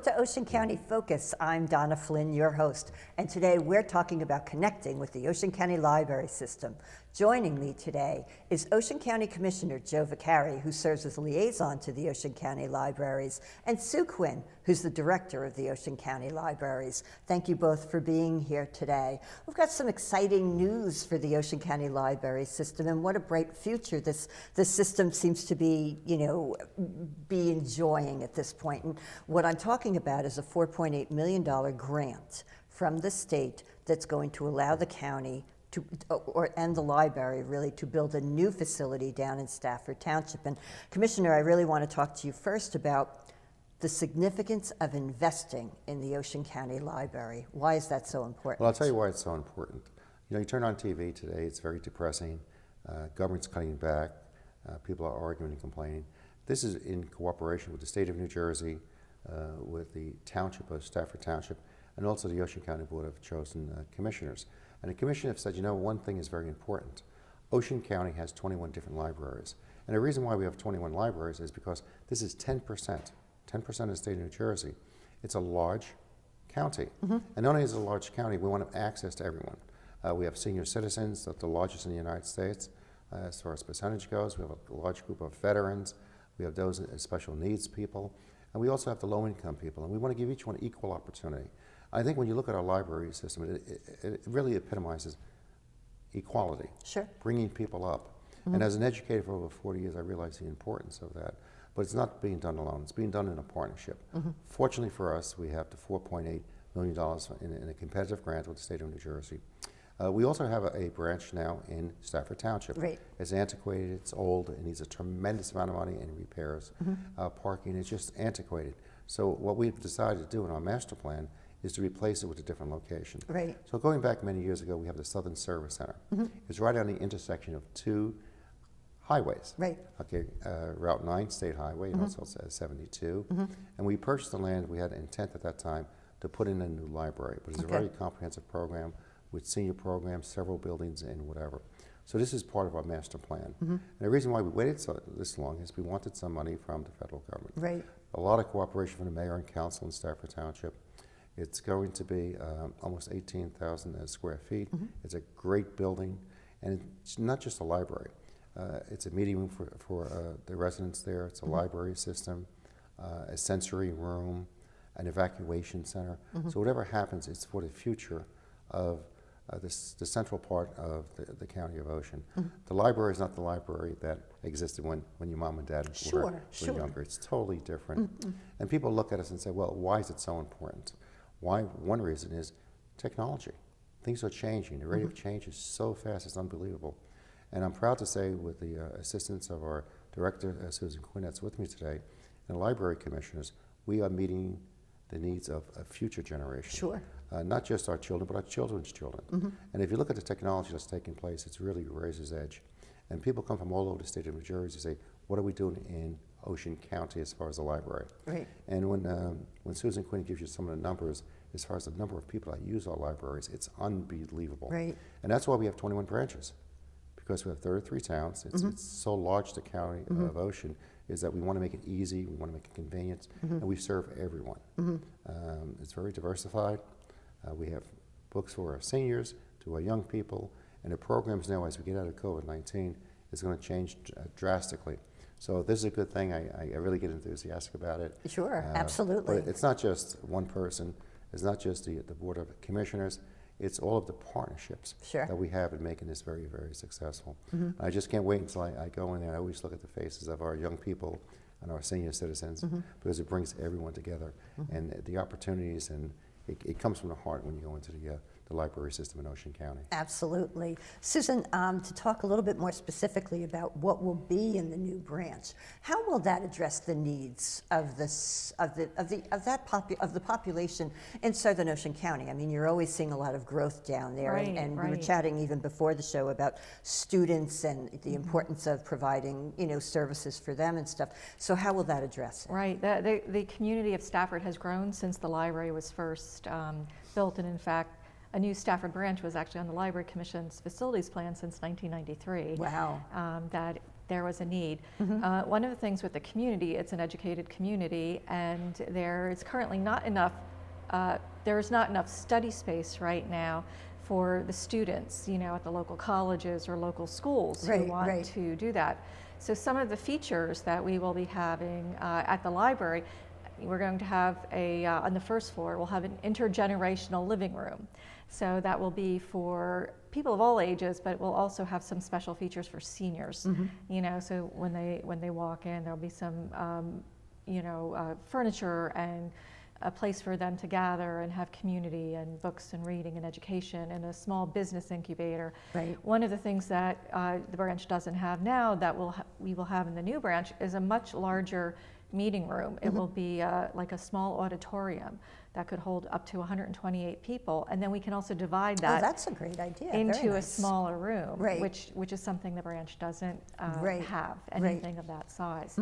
to Ocean County Focus. I'm Donna Flynn, your host, and today we're talking about connecting with the Ocean County Library System. Joining me today is Ocean County Commissioner Joe Vicari, who serves as liaison to the Ocean County Libraries, and Sue Quinn, who's the director of the Ocean County Libraries. Thank you both for being here today. We've got some exciting news for the Ocean County Library System, and what a bright future this system seems to be, be enjoying at this point. And what I'm talking about is a $4.8 million grant from the state that's going to allow the county and the library really to build a new facility down in Stafford Township. And Commissioner, I really want to talk to you first about the significance of investing in the Ocean County Library. Why is that so important? Well, I'll tell you why it's so important. You turn on TV today, it's very depressing. Government's cutting back. People are arguing and complaining. This is in cooperation with the state of New Jersey, with the township of Stafford Township, and also the Ocean County Board of Chosen Commissioners. And the commission have said, one thing is very important. Ocean County has 21 different libraries. And the reason why we have 21 libraries is because this is 10% of the state of New Jersey. It's a large county. Mm-hmm. And not only is it a large county, we want access to everyone. We have senior citizens, the largest in the United States. As far as percentage goes, we have a large group of veterans. We have those special needs people. And we also have the low-income people. And we want to give each one equal opportunity. I think when you look at our library system, it really epitomizes equality, sure, bringing people up. Mm-hmm. And as an educator for over 40 years, I realize the importance of that. But it's not being done alone. It's being done in a partnership. Mm-hmm. Fortunately for us, we have the $4.8 million in a competitive grant with the state of New Jersey. We also have a branch now in Stafford Township. Right. It's antiquated, it's old, it needs a tremendous amount of money in repairs. Mm-hmm. Parking is just antiquated. So what we've decided to do in our master plan is to replace it with a different location. Right. So going back many years ago, we have the Southern Service Center. Mm-hmm. It's right on the intersection of two highways. Right. Okay, Route 9 State Highway and also 72. Mm-hmm. And we purchased the land. We had intent at that time to put in a new library, but it's a very comprehensive program with senior programs, several buildings and whatever. So this is part of our master plan. Mm-hmm. And the reason why we waited this long is we wanted some money from the federal government. Right. A lot of cooperation from the mayor and council in Stafford Township. It's going to be almost 18,000 square feet. Mm-hmm. It's a great building, and it's not just a library. It's a meeting room for the residents there. It's a library system, a sensory room, an evacuation center. Mm-hmm. So whatever happens, it's for the future of the central part of the county of Ocean. Mm-hmm. The library is not the library that existed when your mom and dad were younger. It's totally different. Mm-hmm. And people look at us and say, well, why is it so important? Why? One reason is technology. Things are changing. The rate of change is so fast, it's unbelievable. And I'm proud to say, with the assistance of our director, Susan Quinn, that's with me today, and the library commissioners, we are meeting the needs of a future generation. Sure. Not just our children, but our children's children. Mm-hmm. And if you look at the technology that's taking place, it's really raises edge. And people come from all over the state of New Jersey and say, what are we doing in Ocean County as far as the library? Right. And when Susan Quinn gives you some of the numbers, as far as the number of people that use our libraries, it's unbelievable. Right. And that's why we have 21 branches, because we have 33 towns. It's so large, the county of Ocean, is that we want to make it easy, we want to make it convenient, and we serve everyone. It's very diversified. We have books for our seniors, to our young people, and the programs now, as we get out of COVID-19, is going to change drastically. So this is a good thing. I really get enthusiastic about it. Sure, absolutely. But it's not just one person. It's not just the Board of Commissioners. It's all of the partnerships that we have in making this very, very successful. I just can't wait until I go in there. I always look at the faces of our young people and our senior citizens because it brings everyone together. And the opportunities, and it comes from the heart when you go into the library system in Ocean County. Absolutely. Susan, to talk a little bit more specifically about what will be in the new branch, how will that address the needs of the population in Southern Ocean County? I mean, you're always seeing a lot of growth down there, and we were chatting even before the show about students and the importance of providing, services for them and stuff. So how will that address it? Right. The community of Stafford has grown since the library was first built, and in fact, a new Stafford branch was actually on the Library Commission's facilities plan since 1993. Wow. That there was a need. One of the things with the community, it's an educated community, and there is currently not enough, there's not enough study space right now for the students, you know, at the local colleges or local schools who want to do that. So some of the features that we will be having at the library, we're going to have on the first floor, we'll have an intergenerational living room. So that will be for people of all ages, but we'll also have some special features for seniors. You know, so when they walk in, there'll be some, you know, furniture and a place for them to gather and have community and books and reading and education and a small business incubator. Right. One of the things that the branch doesn't have now that we will have in the new branch is a much larger meeting room. It will be like a small auditorium that could hold up to 128 people, and then we can also divide that that's a great idea. into Very a nice. smaller room, Right. which is something the branch doesn't Right. have Right. anything of that size.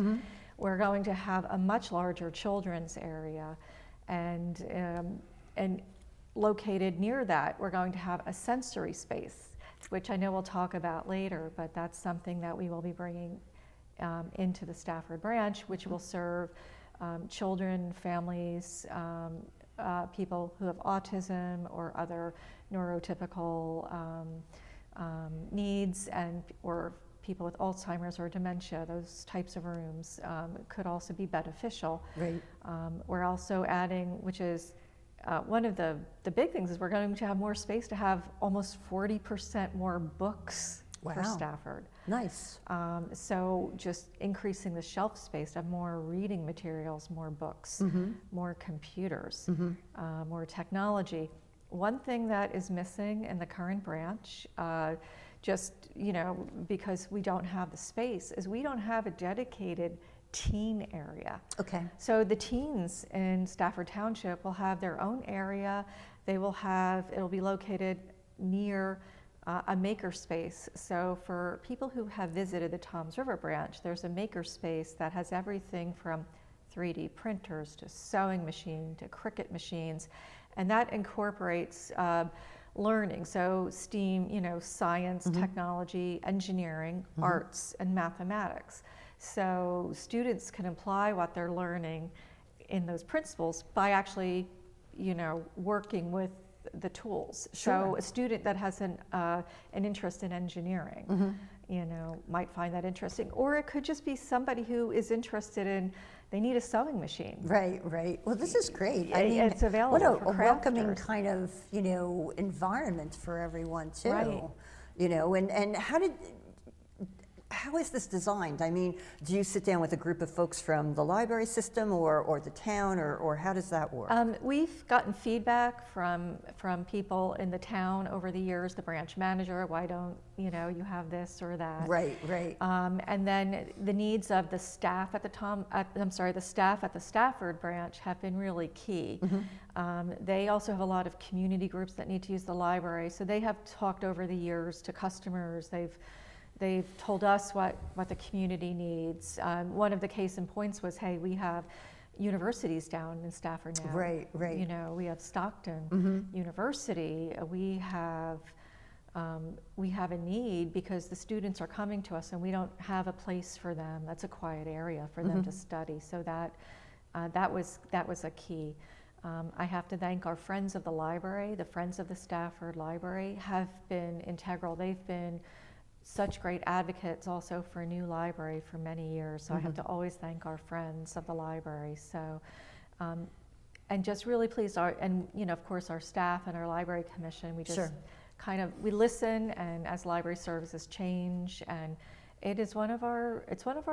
We're going to have a much larger children's area, and located near that, we're going to have a sensory space, which I know we'll talk about later, but that's something that we will be bringing into the Stafford branch, which will serve children, families, people who have autism or other neurotypical needs, or people with Alzheimer's or dementia. Those types of rooms could also be beneficial. Right. We're also adding, which is one of the big things, is we're going to have more space to have almost 40% more books for Wow. Stafford. Nice. So just increasing the shelf space to have more reading materials, more books, more computers, more technology. One thing that is missing in the current branch, just, you know, because we don't have the space, is we don't have a dedicated teen area. Okay. So the teens in Stafford Township will have their own area. It'll be located near a makerspace. So for people who have visited the Toms River branch, there's a makerspace that has everything from 3D printers to sewing machine to Cricut machines, and that incorporates learning. So STEAM, you know, science, technology, engineering, arts, and mathematics. So students can apply what they're learning in those principles by actually, you know, working with the tools. Sure. So a student that has an interest in engineering, you know, might find that interesting. Or it could just be somebody who is interested in, they need a sewing machine. Right, right. Well, this is great. I mean, It's available what for a welcoming crafters. kind of, you know, environment for everyone too. Right. You know, and how is this designed? I mean, do you sit down with a group of folks from the library system or the town, or how does that work? We've gotten feedback from people in the town over the years, the branch manager, why don't, you know, you have this or that. Right, right. And then the needs of the staff at the staff at the Stafford branch have been really key. They also have a lot of community groups that need to use the library, so they have talked over the years to customers. They've told us what the community needs. One of the case in points was, hey, we have universities down in Stafford now. Right, right. You know, we have Stockton University. We have a need because the students are coming to us and we don't have a place for them. That's a quiet area for them to study. So that was a key. I have to thank our friends of the library. The Friends of the Stafford Library have been integral. They've been such great advocates also for a new library for many years. So I have to always thank our friends of the library. So, and just really pleased, and you know, of course, our staff and our library commission, we just we listen, and as library services change, and it's one of our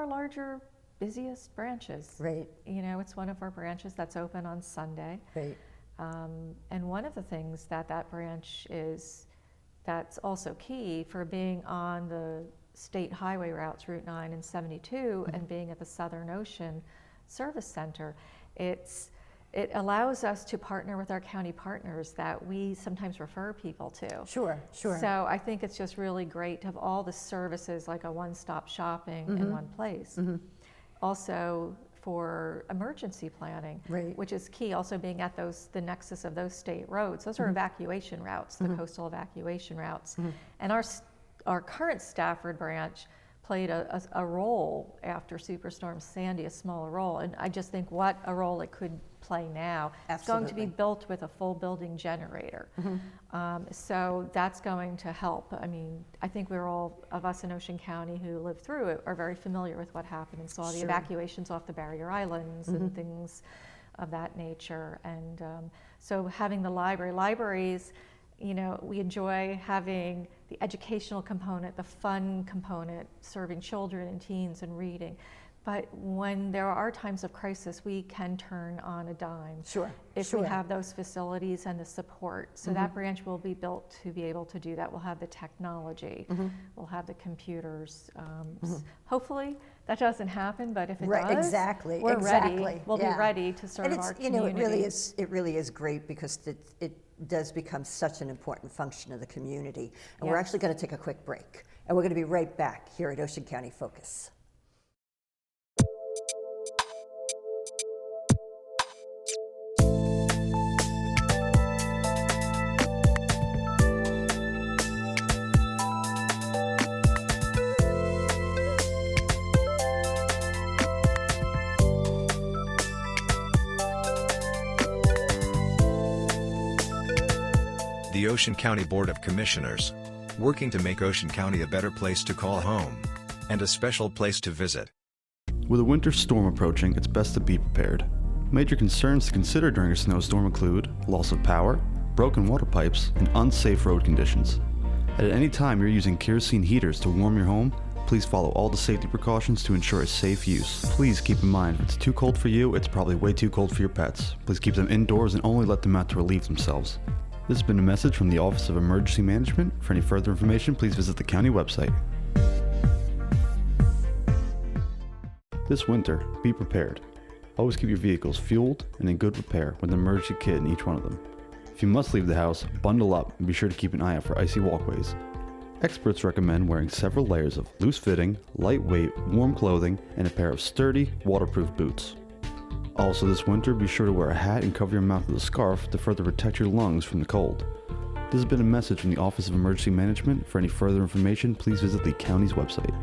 larger, busiest branches. Right. You know, it's one of our branches that's open on Sunday. Right. And one of the things that branch is, that's also key for being on the state highway routes, Route 9 and 72, and being at the Southern Ocean Service Center, it allows us to partner with our county partners that we sometimes refer people to. Sure, sure. So I think it's just really great to have all the services, like a one-stop shopping in one place. Also for emergency planning, Right. which is key, also being at the nexus of those state roads. Those are evacuation routes, the coastal evacuation routes. And our current Stafford branch played a role after Superstorm Sandy, a smaller role, and I just think what a role it could play now. It's going to be Absolutely. built with a full building generator. So that's going to help. I mean, I think we're all, of us in Ocean County who lived through it, are very familiar with what happened and saw the Sure. evacuations off the barrier islands and things of that nature. And so having the libraries, you know, we enjoy having the educational component, the fun component, serving children and teens and reading. But when there are times of crisis, we can turn on a dime. Sure, If sure. we have those facilities and the support. So that branch will be built to be able to do that. We'll have the technology, we'll have the computers. Hopefully that doesn't happen, but if it Right, does, exactly, we're exactly, ready. We'll yeah. be ready to serve And our it's, you community. know, it really is great because it does become such an important function of the community. And we're Yes. actually going to take a quick break. And we're going to be right back here at Ocean County Focus. The Ocean County Board of Commissioners, working to make Ocean County a better place to call home and a special place to visit. With a winter storm approaching, it's best to be prepared. Major concerns to consider during a snowstorm include loss of power, broken water pipes, and unsafe road conditions. At any time you're using kerosene heaters to warm your home, please follow all the safety precautions to ensure a safe use. Please keep in mind, if it's too cold for you, it's probably way too cold for your pets. Please keep them indoors and only let them out to relieve themselves. This has been a message from the Office of Emergency Management. For any further information, please visit the county website. This winter, be prepared. Always keep your vehicles fueled and in good repair with an emergency kit in each one of them. If you must leave the house, bundle up and be sure to keep an eye out for icy walkways. Experts recommend wearing several layers of loose-fitting, lightweight, warm clothing and a pair of sturdy, waterproof boots. Also this winter, be sure to wear a hat and cover your mouth with a scarf to further protect your lungs from the cold. This has been a message from the Office of Emergency Management. For any further information, please visit the county's website.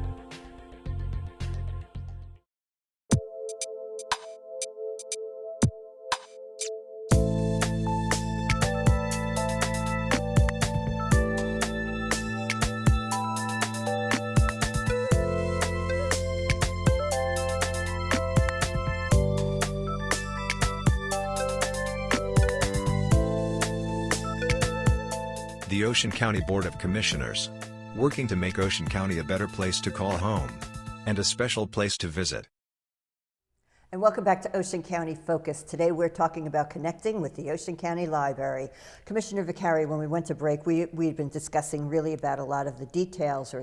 The Ocean County Board of Commissioners, working to make Ocean County a better place to call home and a special place to visit. And welcome back to Ocean County Focus. Today we're talking about connecting with the Ocean County Library. Commissioner Vicari, when we went to break, we'd been discussing really about a lot of the details or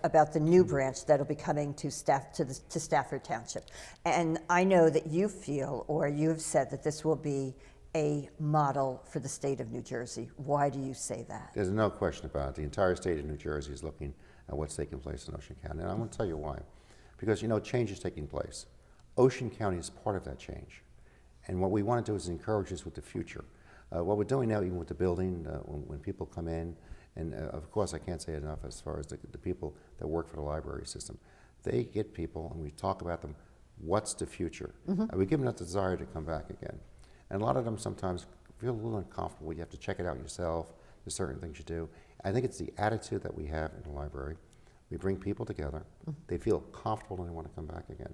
about the new branch that'll be coming to Stafford Township. And I know that you feel, or you have said, that this will be a model for the state of New Jersey. Why do you say that? There's no question about it. The entire state of New Jersey is looking at what's taking place in Ocean County. And I'm going to tell you why. Because, you know, change is taking place. Ocean County is part of that change. And what we want to do is encourage this with the future. What we're doing now, even with the building, when people come in, and of course I can't say it enough as far as the people that work for the library system. They get people, and we talk about them, what's the future? And we give them that desire to come back again. And a lot of them sometimes feel a little uncomfortable. You have to check it out yourself. There's certain things you do. I think it's the attitude that we have in the library. We bring people together. They feel comfortable and they want to come back again.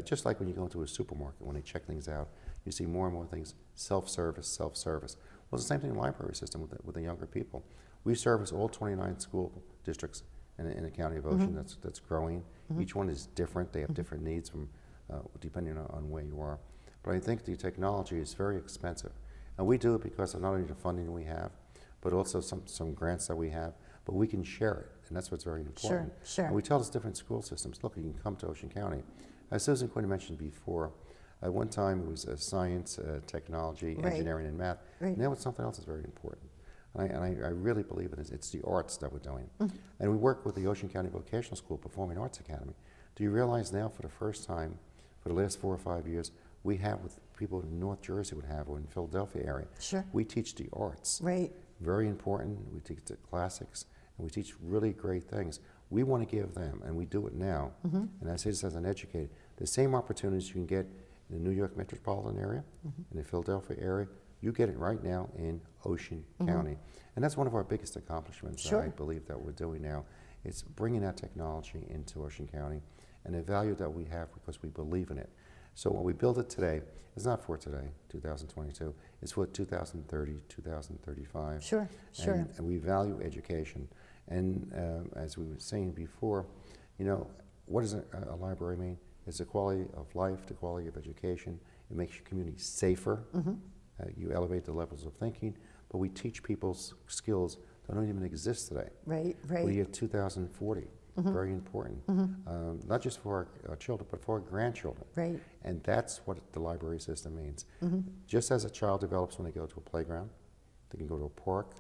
Just like when you go into a supermarket, when they check things out, you see more and more things, self-service, self-service. Well, it's the same thing in the library system with the younger people. We service all 29 school districts in the county of Ocean that's growing. Each one is different. They have different needs from depending on where you are. But I think the technology is very expensive. And we do it because of not only the funding we have, but also some grants that we have, but we can share it, and that's what's very important. Sure. And we tell these different school systems, look, you can come to Ocean County. As Susan Quinn mentioned before, at one time it was science, technology, Right. engineering, and math. Right. Now it's something else that's very important. And I really believe it's the arts that we're doing. And we work with the Ocean County Vocational School Performing Arts Academy. Do you realize now for the first time, for the last 4 or 5 years, we have with people in North Jersey would have, or in Philadelphia area. Sure. We teach the arts. Right. Very important. We teach the classics, and we teach really great things. We want to give them, and we do it now, and I say this as an educator, the same opportunities you can get in the New York metropolitan area, in the Philadelphia area, you get it right now in Ocean County. And that's one of our biggest accomplishments, Sure. I believe, that we're doing now. It's bringing that technology into Ocean County and the value that we have because we believe in it. So when we build it today, it's not for today, 2022, it's for 2030, 2035. Sure, sure. And we value education. And as we were saying before, you know, what does a library mean? It's the quality of life, the quality of education. It makes your community safer. You elevate the levels of thinking, but we teach people's skills that don't even exist today. Right, For right. the year 2040, very important. Not just for our children, but for our grandchildren. Right. And that's what the library system means. Just as a child develops when they go to a playground, they can go to a park,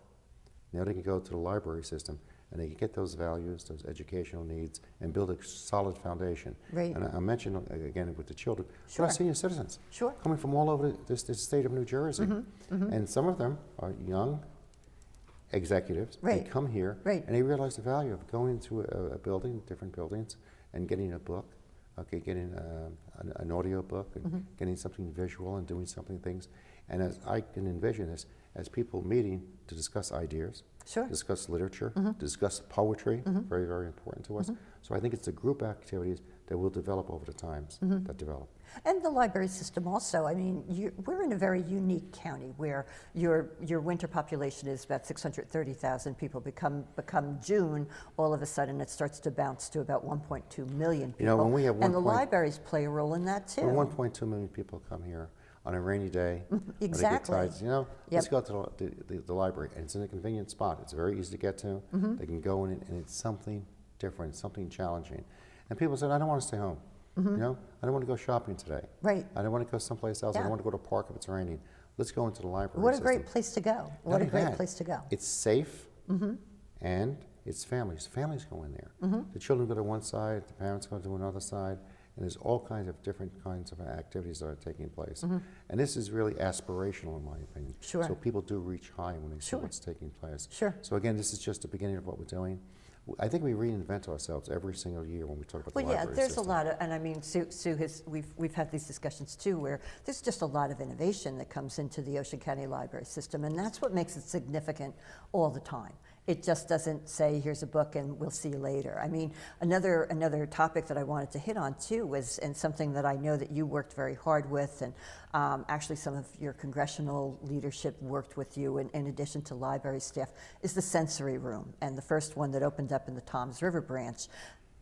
now they can go to the library system and they can get those values, those educational needs, and build a solid foundation. Right. And I mentioned, again, with the children, Sure. our senior citizens, Sure. coming from all over this state of New Jersey. And some of them are young executives. Right. They come here Right. and they realize the value of going to a building, different buildings, and getting a book, getting an audio book, and getting something visual and doing something things. And as I can envision this, as people meeting to discuss ideas, Sure. discuss literature, discuss poetry, very, very important to us. So I think it's the group activities that will develop over the times that develop. And the library system also, I mean, we're in a very unique county where your winter population is about 630,000 people. Become June, all of a sudden it starts to bounce to about 1.2 million people. You know, when we have and the libraries play a role in that too. When 1.2 million people come here on a rainy day, when they get Exactly. tired, you know, Yep. let's go to the library. And it's in a convenient spot. It's very easy to get to. They can go in and it's something different, something challenging. And people said, I don't want to stay home. You know, I don't want to go shopping today. Right. I don't want to go someplace else. I Yeah. don't want to go to a park if it's raining. Let's go into the library What a system. great place to go. Not What a only great that, place to go. It's safe, and it's families. Families go in there. The children go to one side, the parents go to another side, and there's all kinds of different kinds of activities that are taking place. And this is really aspirational, in my opinion. Sure. So people do reach high when they see Sure. what's taking place. Sure. So again, this is just the beginning of what we're doing. I think we reinvent ourselves every single year when we talk about Well, the yeah, library there's system. a lot of, and I mean, Sue has, we've had these discussions too, where there's just a lot of innovation that comes into the Ocean County Library System, and that's what makes it significant all the time. It just doesn't say, here's a book and we'll see you later. I mean, another topic that I wanted to hit on too was, and something that I know that you worked very hard with, and actually some of your congressional leadership worked with you in addition to library staff, is the sensory room. And the first one that opened up in the Toms River branch.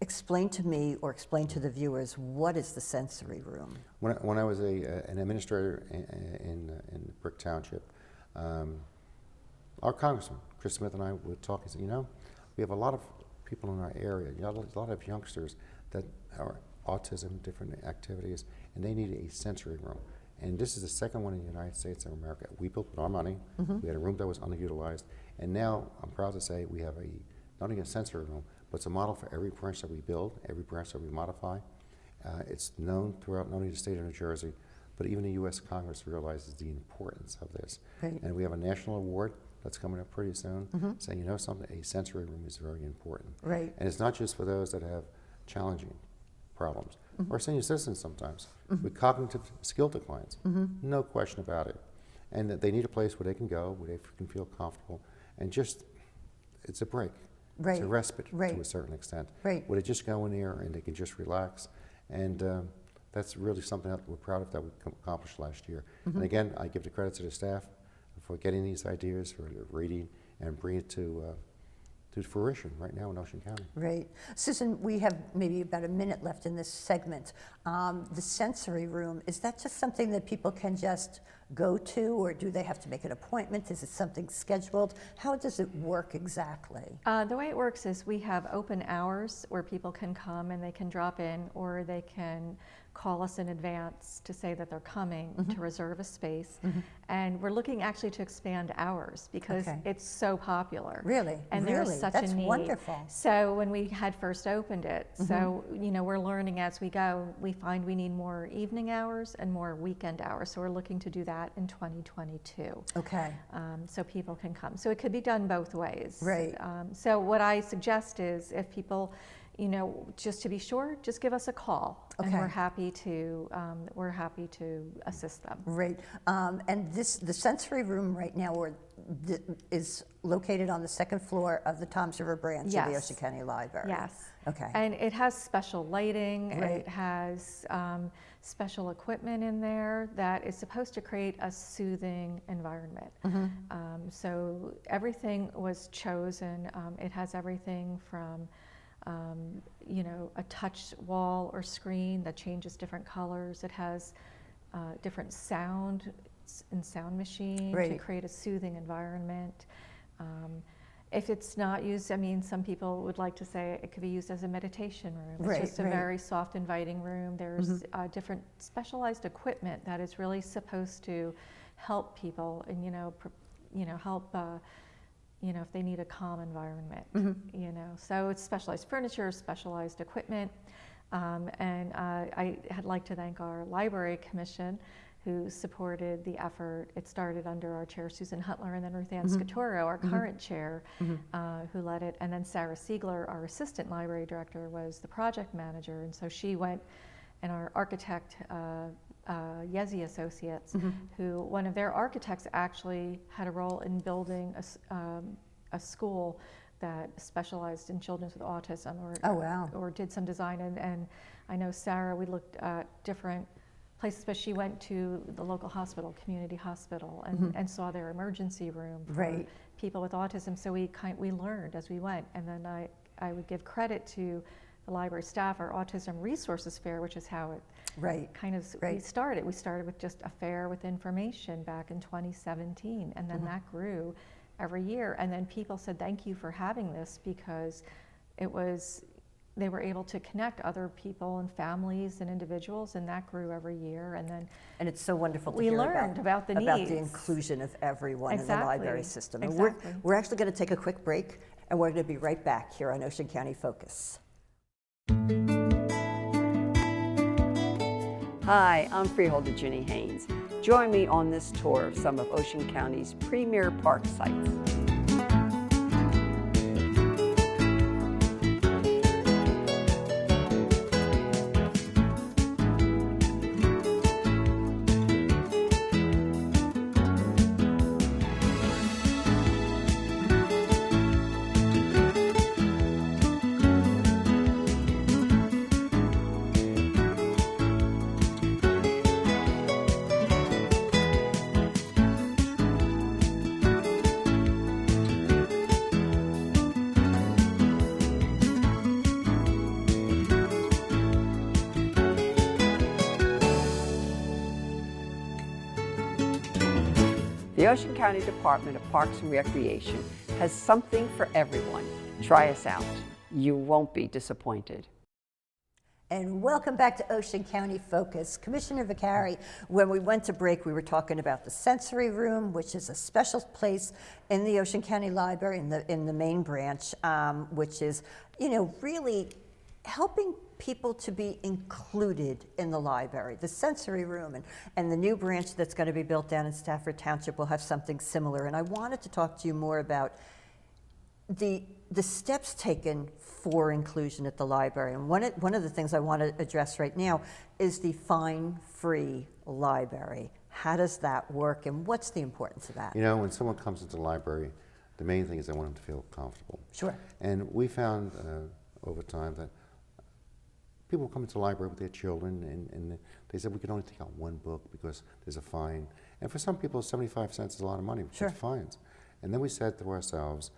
Explain to me, or explain to the viewers, what is the sensory room? When I was an administrator in Brick Township, our congressman, Chris Smith, and I would talk and say, you know, we have a lot of people in our area, a lot of youngsters that are autism, different activities, and they need a sensory room. And this is the second one in the United States of America. We built with our money. We had a room that was underutilized. And now I'm proud to say we have not only a sensory room, but it's a model for every branch that we build, every branch that we modify. It's known throughout not only the state of New Jersey, but even the U.S. Congress realizes the importance of this. Right. And we have a national award that's coming up pretty soon, saying, you know something, a sensory room is very important. Right. And it's not just for those that have challenging problems, or senior citizens sometimes, with cognitive skill declines, no question about it. And that they need a place where they can go, where they can feel comfortable, and just, it's a break. Right. It's a respite Right. to a certain extent. Right. Where they just go in there and they can just relax. And that's really something that we're proud of that we accomplished last year. And again, I give the credit to the staff for getting these ideas, for reading, and bringing it to fruition right now in Ocean County. Right. Susan, we have maybe about a minute left in this segment. The sensory room, is that just something that people can just go to, or do they have to make an appointment? Is it something scheduled? How does it work exactly? The way it works is we have open hours where people can come and they can drop in, or they can call us in advance to say that they're coming to reserve a space. And we're looking actually to expand hours because Okay. it's so popular. Really? And Really? there's such That's a need. wonderful. So when we had first opened it, so you know, we're learning as we go. We find we need more evening hours and more weekend hours. So we're looking to do that that in 2022. Okay. So people can come. So it could be done both ways. Right. So what I suggest is if people, just to be sure, just give us a call, and Okay. we're happy to assist them. Right. And the sensory room right now is located on the second floor of the Toms River branch of the Yes. Ocean County Library. Yes. Okay. And it has special lighting. Right. It has special equipment in there that is supposed to create a soothing environment. So everything was chosen. It has everything from a touch wall or screen that changes different colors. It has different sound machine to Right. create a soothing environment. If it's not used, some people would like to say it could be used as a meditation room. It's Right, just a right. very soft, inviting room. There's different specialized equipment that is really supposed to help people and, help if they need a calm environment, So it's specialized furniture, specialized equipment. And I'd like to thank our library commission who supported the effort. It started under our chair, Susan Huntler, and then Ruth Ann Scatoro, our current chair, who led it. And then Sarah Siegler, our assistant library director, was the project manager. And so she went, and our architect, Yezi Associates, who one of their architects actually had a role in building a school that specialized in children with autism, Oh, wow. or did some design. And I know Sarah, we looked at different places, but she went to the local hospital, community hospital, and saw their emergency room for Right. people with autism. So we learned as we went. And then I would give credit to the library staff, our Autism Resources Fair, which is how it Right. kind of we Right. started. We started with just a fair with information back in 2017, and then that grew every year. And then people said, thank you for having this, because they were able to connect other people and families and individuals, and that grew every year. And then And it's so wonderful to we hear learned about the needs. inclusion of everyone in the Exactly. library system. And Exactly. we're actually going to take a quick break, and we're going to be right back here on Ocean County Focus. Hi, I'm Freeholder Ginny Haynes. Join me on this tour of some of Ocean County's premier park sites. The Ocean County Department of Parks and Recreation has something for everyone. Try us out. You won't be disappointed. And welcome back to Ocean County Focus. Commissioner Vicari, when we went to break, we were talking about the sensory room, which is a special place in the Ocean County Library in the main branch, which is, really helping people to be included in the library. The sensory room and the new branch that's going to be built down in Stafford Township will have something similar. And I wanted to talk to you more about the steps taken for inclusion at the library. And one of the things I want to address right now is the fine-free library. How does that work, and what's the importance of that? When someone comes into the library, the main thing is they want them to feel comfortable. Sure. And we found over time that people come into the library with their children, and they said we could only take out one book because there's a fine. And for some people, 75 cents is a lot of money Sure. with fines. And then we said to ourselves,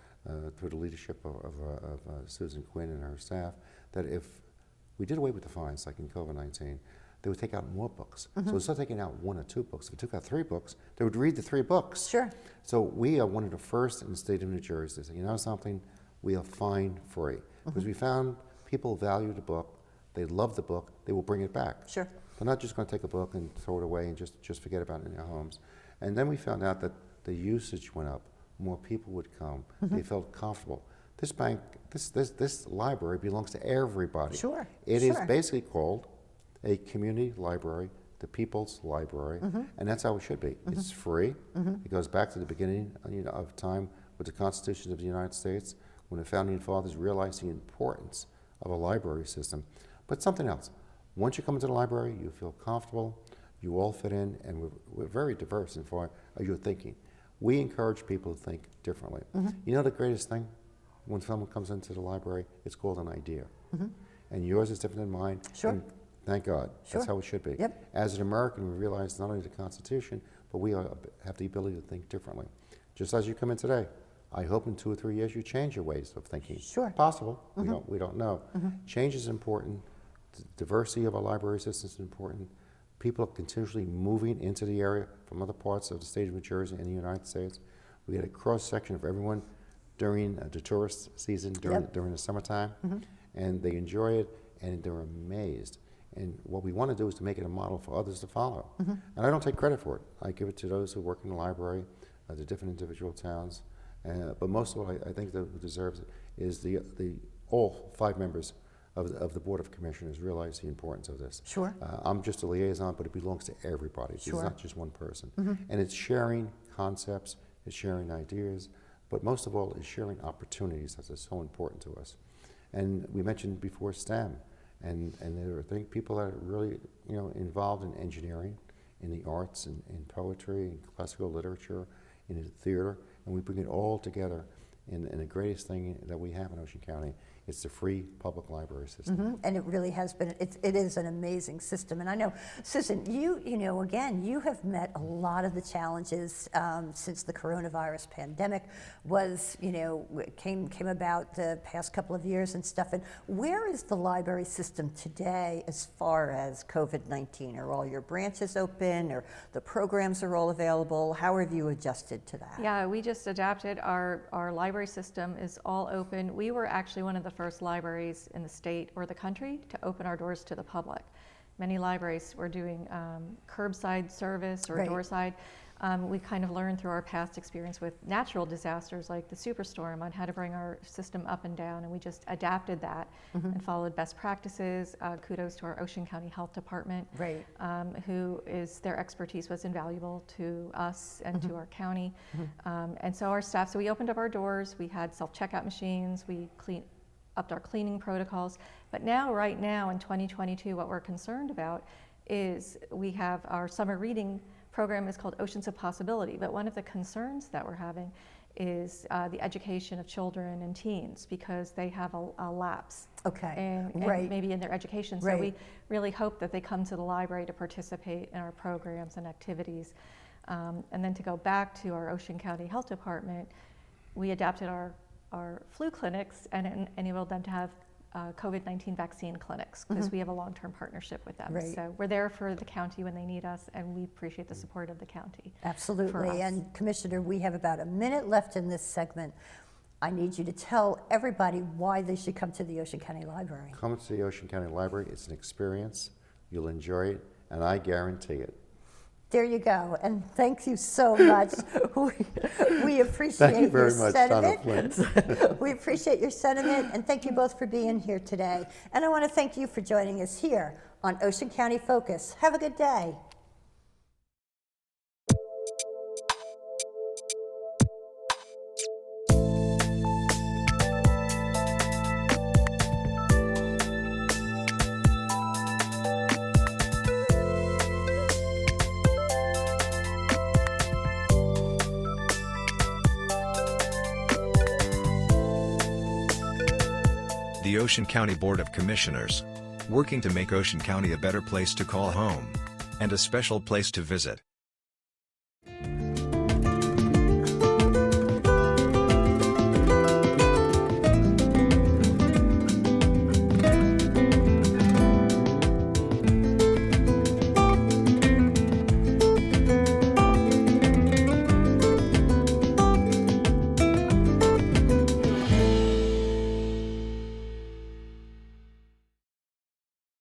through the leadership of Susan Quinn and her staff, that if we did away with the fines, like in COVID-19, they would take out more books. So instead of taking out one or two books, if we took out 3 books, they would read the 3 books. Sure. So we are one of the first in the state of New Jersey to say, something, we are fine-free. Because we found people value the book, they love the book, they will bring it back. Sure. They're not just going to take a book and throw it away and just forget about it in their homes. And then we found out that the usage went up. More people would come. They felt comfortable. This library belongs to everybody. Sure, It is sure. basically called a community library the people's library, and that's how it should be. It's free. It goes back to the beginning of time with the Constitution of the United States, when the founding fathers realized the importance of a library system. But something else, once you come into the library, you feel comfortable, you all fit in, and we're very diverse in far as your thinking. We encourage people to think differently. You know the greatest thing? When someone comes into the library, it's called an idea. And yours is different than mine. Sure. And thank God. Sure. That's how it should be. Yep. As an American, we realize not only the Constitution, but we have the ability to think differently. Just as you come in today, I hope in 2 or 3 years you change your ways of thinking. Sure. Possible. We don't know. Change is important. The diversity of our library system is important. People are continually moving into the area from other parts of the state of New Jersey and the United States. We had a cross-section of everyone during the tourist season, during the summertime, and they enjoy it, and they're amazed. And what we want to do is to make it a model for others to follow. And I don't take credit for it. I give it to those who work in the library, the different individual towns. But most of all, I think that who deserves it is the all 5 members of the Board of Commissioners realize the importance of this. Sure. I'm just a liaison, but it belongs to everybody. Sure. It's not just one person. And it's sharing concepts, it's sharing ideas, but most of all, it's sharing opportunities that are so important to us. And we mentioned before STEM, and there are people that are really involved in engineering, in the arts, in poetry, in classical literature, in the theater, and we bring it all together in the greatest thing that we have in Ocean County. It's the free public library system. And it really has been, it is an amazing system. And I know, Susan, again, you have met a lot of the challenges since the coronavirus pandemic came about the past couple of years and stuff. And where is the library system today as far as COVID-19? Are all your branches open, or the programs are all available? How have you adjusted to that? Yeah, we just adapted. Our library system is all open. We were actually one of the first libraries in the state or the country to open our doors to the public. Many libraries were doing curbside service or Right. doorside. We kind of learned through our past experience with natural disasters like the superstorm on how to bring our system up and down, and we just adapted that and followed best practices. Kudos to our Ocean County Health Department, Right. their expertise was invaluable to us and to our county. And so our staff, so we opened up our doors, we had self-checkout machines, we upped our cleaning protocols. But now, right now in 2022, what we're concerned about is we have our summer reading program is called Oceans of Possibility. But one of the concerns that we're having is the education of children and teens, because they have a lapse Okay. and Right. maybe in their education. So Right. we really hope that they come to the library to participate in our programs and activities. And then to go back to our Ocean County Health Department, we adapted our flu clinics and enabled them to have COVID-19 vaccine clinics, because we have a long-term partnership with them. Right. So we're there for the county when they need us, and we appreciate the support of the county. for us. Absolutely. And Commissioner, we have about a minute left in this segment. I need you to tell everybody why they should come to the Ocean County Library. Come to the Ocean County Library. It's an experience. You'll enjoy it, and I guarantee it. There you go, and thank you so much. We appreciate Thank you very your much, Donna sentiment. Flynn. We appreciate your sentiment, and thank you both for being here today. And I want to thank you for joining us here on Ocean County Focus. Have a good day. The Ocean County Board of Commissioners, working to make Ocean County a better place to call home and a special place to visit.